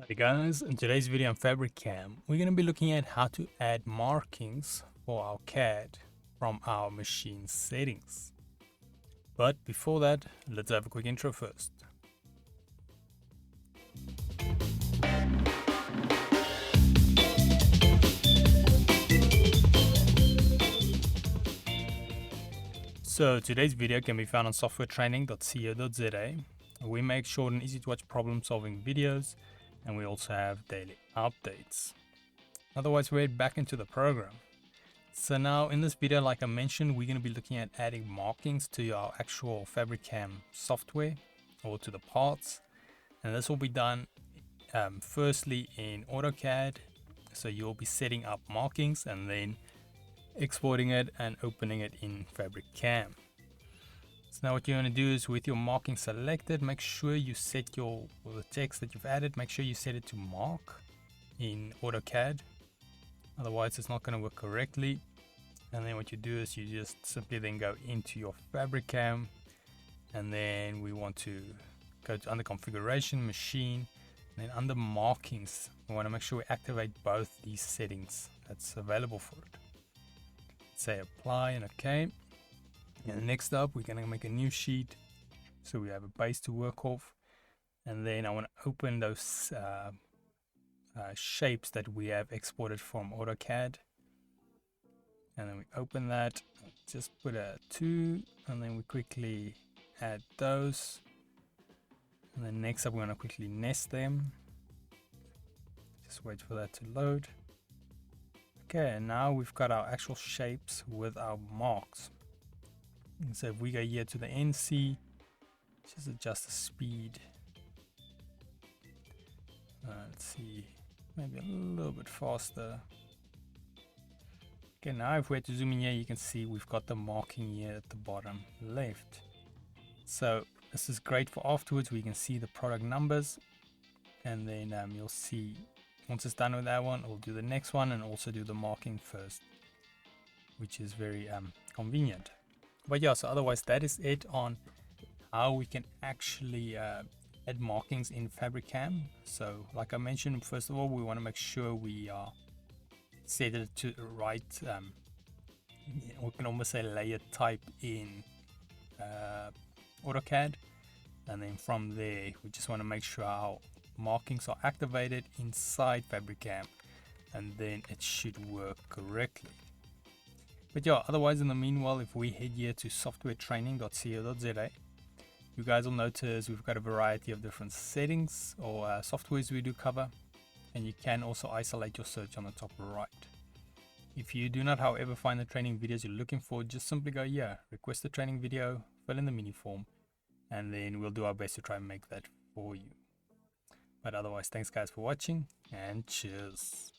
Hey guys, in today's video on FabriCAM, we're going to be looking at how to add markings for our CAD from our machine settings. But before that, let's have a quick intro first. So today's video can be found on softwaretraining.co.za. We make short and easy to watch problem solving videos, and we also have daily updates. Otherwise, we're back into the program. So now in this video, like I mentioned, we're going to be looking at adding markings to our actual FabriCAM software or to the parts. And this will be done firstly in AutoCAD. So you'll be setting up markings and then exporting it and opening it in FabriCAM. So now what you want to do is, with your marking selected, make sure you set the text that you've added, make sure you set it to mark in AutoCAD. Otherwise it's not going to work correctly. And then what you do is you just simply then go into your FabriCAM, and then we want to go to under configuration, machine, and then under markings we want to make sure we activate both these settings that's available for it. Say apply and OK. And next up, we're going to make a new sheet so we have a base to work off. And then I want to open those shapes that we have exported from AutoCAD. And then we open that, just put a 2, and then we quickly add those. And then next up, we're going to quickly nest them. Just wait for that to load. Okay, and now we've got our actual shapes with our marks. And so if we go here to the NC, just adjust the speed. Let's see, maybe a little bit faster. Okay, now if we had to zoom in here, you can see we've got the marking here at the bottom left. So this is great for afterwards. We can see the product numbers, and then you'll see once it's done with that one, we'll do the next one and also do the marking first, which is very convenient. But yeah, so otherwise that is it on how we can actually add markings in FabriCAM. So like I mentioned, first of all, we want to make sure we are set it to the right, we can almost say layer type in AutoCAD. And then from there, we just want to make sure our markings are activated inside FabriCAM, and then it should work correctly. But yeah, otherwise in the meanwhile, if we head here to softwaretraining.co.za, you guys will notice we've got a variety of different settings or softwares we do cover, and you can also isolate your search on the top right. If you do not, however, find the training videos you're looking for, just simply go here, request the training video, fill in the mini form, and then we'll do our best to try and make that for you. But otherwise, thanks guys for watching, and cheers.